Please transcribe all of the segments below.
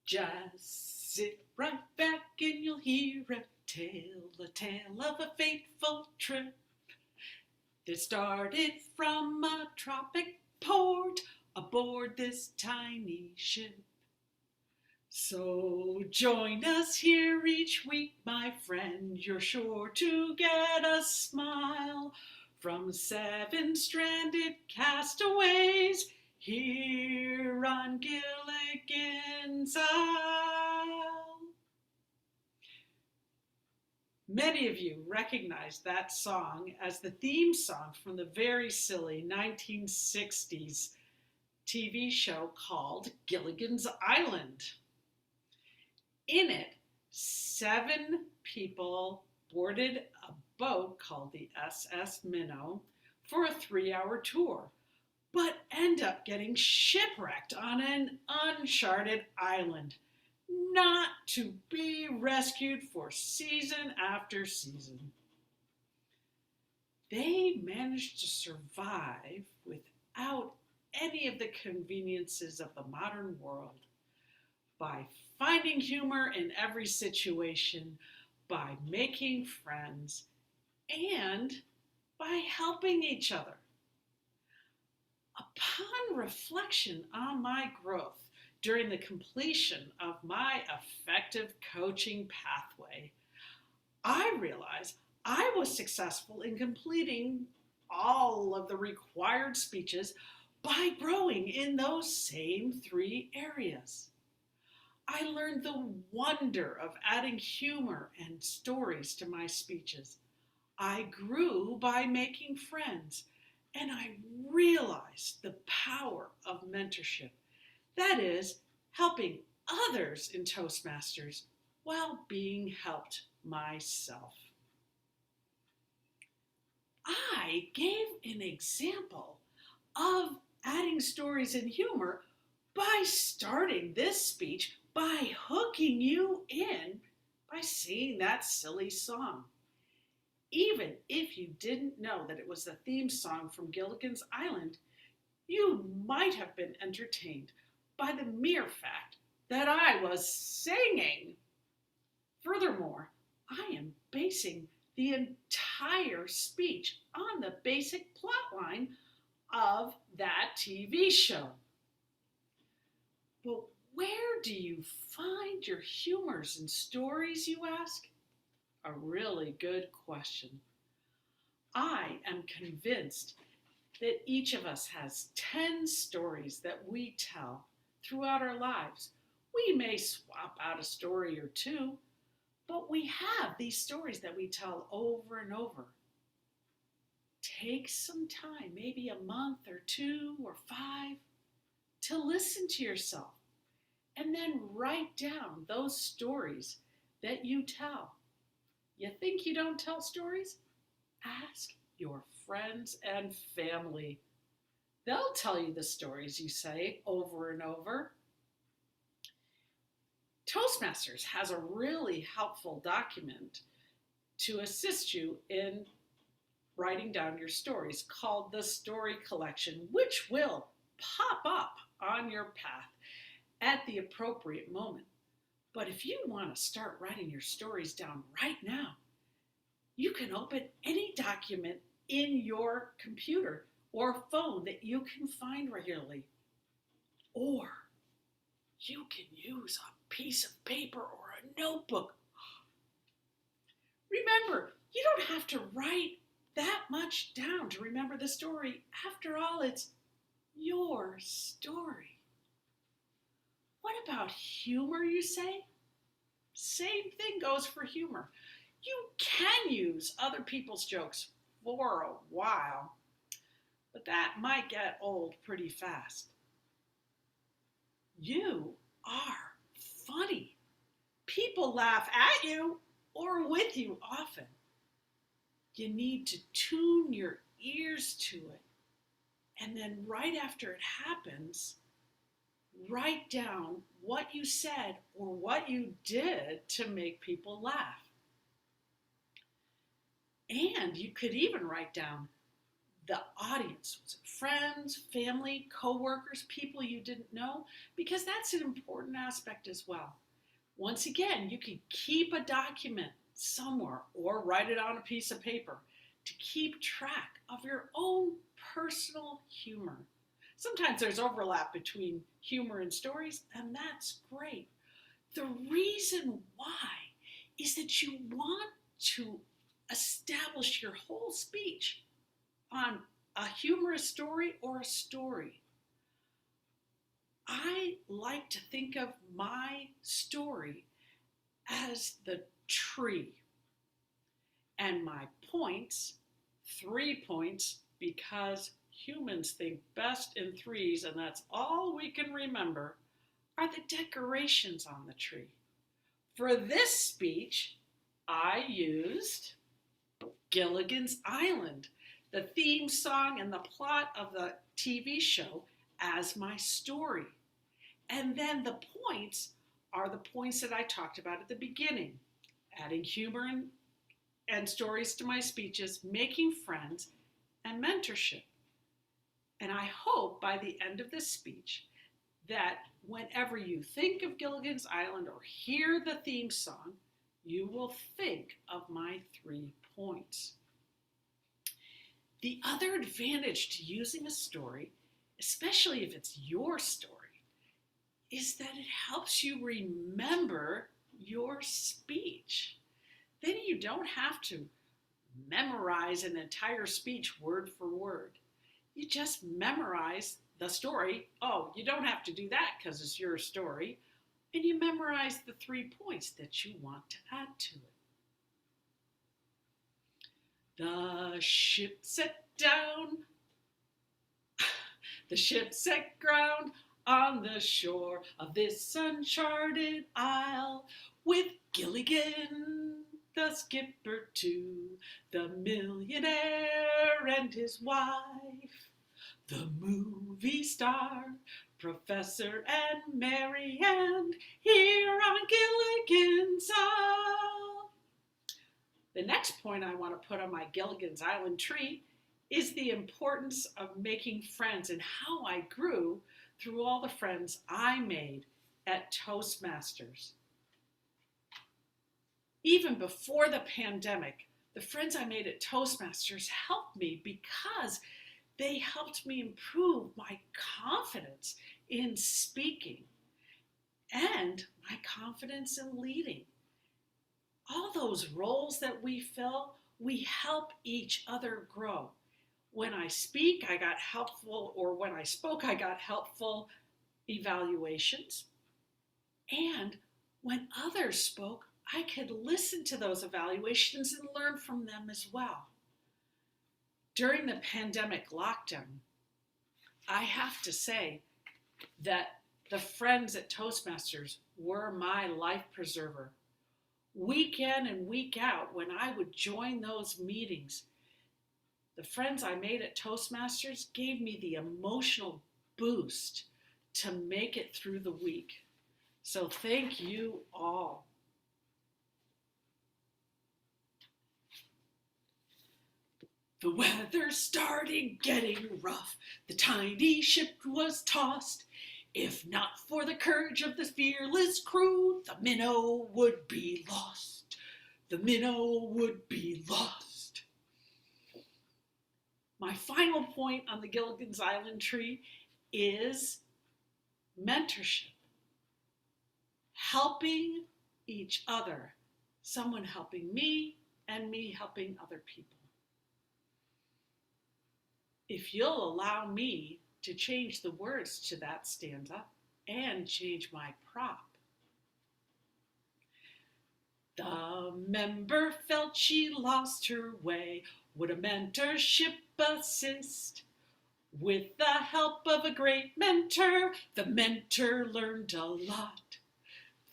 Just sit right back and you'll hear a tale of a fateful trip that started from a tropic port aboard this tiny ship. So join us here each week, my friend. You're sure to get a smile from 7 stranded castaways here on Gilligan's Isle. Many of you recognize that song as the theme song from the very silly 1960s TV show called Gilligan's Island. In it, 7 people boarded a boat called the SS Minnow for a 3-hour tour, but end up getting shipwrecked on an uncharted island, not to be rescued for season after season. They managed to survive without any of the conveniences of the modern world by finding humor in every situation, by making friends, and by helping each other. Upon reflection on my growth during the completion of my effective coaching pathway, I realized I was successful in completing all of the required speeches by growing in those same 3 areas. I learned the wonder of adding humor and stories to my speeches. I grew by making friends, and I realized the power of mentorship. That is, helping others in Toastmasters while being helped myself. I gave an example of adding stories and humor by starting this speech by hooking you in by singing that silly song. Even if you didn't know that it was the theme song from Gilligan's Island, you might have been entertained by the mere fact that I was singing. Furthermore, I am basing the entire speech on the basic plotline of that TV show. But where do you find your humors and stories, you ask? A really good question. I am convinced that each of us has 10 stories that we tell throughout our lives. We may swap out a story or 2, but we have these stories that we tell over and over. Take some time, maybe a month or 2 or 5, to listen to yourself and then write down those stories that you tell. You think you don't tell stories? Ask your friends and family. They'll tell you the stories you say over and over. Toastmasters has a really helpful document to assist you in writing down your stories called the Story Collection, which will pop up on your path at the appropriate moment. But if you want to start writing your stories down right now, you can open any document in your computer or phone that you can find regularly. Or you can use a piece of paper or a notebook. Remember, you don't have to write that much down to remember the story. After all, it's your story. What about humor, you say? Same thing goes for humor. You can use other people's jokes for a while, but that might get old pretty fast. You are funny. People laugh at you or with you often. You need to tune your ears to it, and then right after it happens, write down what you said or what you did to make people laugh. And you could even write down the audience? Was it friends, family, coworkers, people you didn't know? Because that's an important aspect as well. Once again, you can keep a document somewhere or write it on a piece of paper to keep track of your own personal humor. Sometimes there's overlap between humor and stories, and that's great. The reason why is that you want to establish your whole speech on a humorous story or a story. I like to think of my story as the tree, and my points, 3 points, because humans think best in threes, and that's all we can remember, are the decorations on the tree. For this speech, I used Gilligan's Island, the theme song and the plot of the TV show, as my story. And then the points are the points that I talked about at the beginning, adding humor and stories to my speeches, making friends, and mentorship. And I hope by the end of this speech that whenever you think of Gilligan's Island or hear the theme song, you will think of my 3 points. The other advantage to using a story, especially if it's your story, is that it helps you remember your speech. Then you don't have to memorize an entire speech word for word. You just memorize the story. Oh, you don't have to do that because it's your story. And you memorize the 3 points that you want to add to it. The ship set down. The ship set ground on the shore of this uncharted isle, with Gilligan, the skipper too, the millionaire and his wife, the movie star, Professor and Mary Ann, here on Gilligan's Isle. The next point I want to put on my Gilligan's Island tree is the importance of making friends and how I grew through all the friends I made at Toastmasters. Even before the pandemic, the friends I made at Toastmasters helped me because they helped me improve my confidence in speaking and my confidence in leading. All those roles that we fill, we help each other grow. When I speak, I got helpful, or when I spoke, I got helpful evaluations. And when others spoke, I could listen to those evaluations and learn from them as well. During the pandemic lockdown, I have to say that the friends at Toastmasters were my life preserver. Week in and week out, when I would join those meetings, the friends I made at Toastmasters gave me the emotional boost to make it through the week. So thank you all. The weather started getting rough. The tiny ship was tossed. If not for the courage of the fearless crew, the minnow would be lost. The minnow would be lost. My final point on the Gilligan's Island tree is mentorship. Helping each other. Someone helping me and me helping other people. If you'll allow me to change the words to that stanza and change my prop. The member felt she lost her way. Would a mentorship assist? With the help of a great mentor, the mentor learned a lot.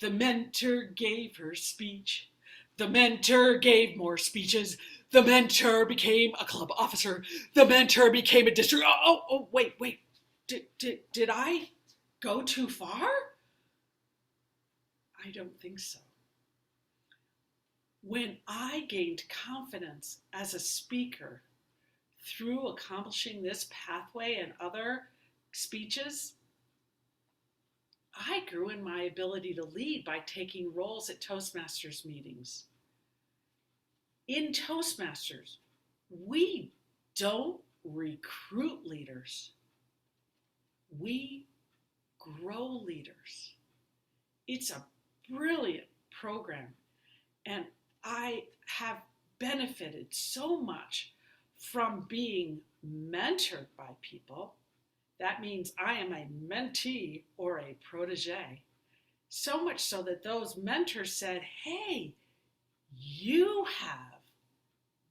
The mentor gave her speech. The mentor gave more speeches. The mentor became a club officer. The mentor became a district. Wait. Did I go too far? I don't think so. When I gained confidence as a speaker through accomplishing this pathway and other speeches, I grew in my ability to lead by taking roles at Toastmasters meetings. In Toastmasters, we don't recruit leaders. We grow leaders. It's a brilliant program, and I have benefited so much from being mentored by people. That means I am a mentee or a protege. So much so that those mentors said, hey, you have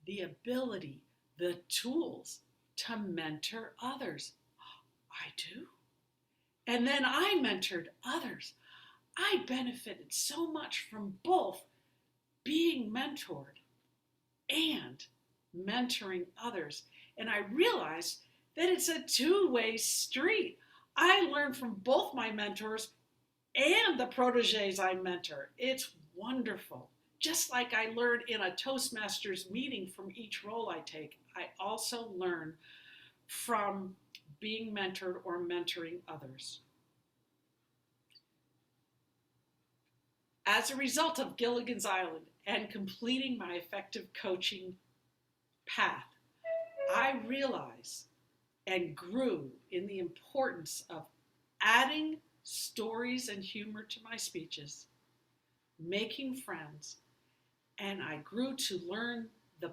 the ability, the tools to mentor others. I do. And then I mentored others. I benefited so much from both being mentored and mentoring others. And I realized that it's a two-way street. I learned from both my mentors and the proteges I mentor. It's wonderful. Just like I learned in a Toastmasters meeting from each role I take, I also learn from being mentored or mentoring others. As a result of Gilligan's Island and completing my effective coaching path, I realized and grew in the importance of adding stories and humor to my speeches, making friends, and I grew to learn the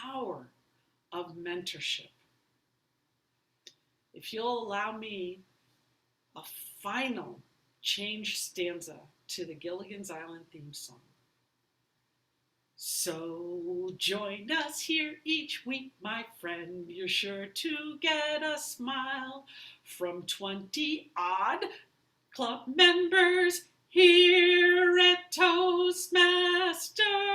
power of mentorship. If you'll allow me a final change stanza to the Gilligan's Island theme song. So join us here each week, my friend. You're sure to get a smile from 20-odd club members here at Toastmasters.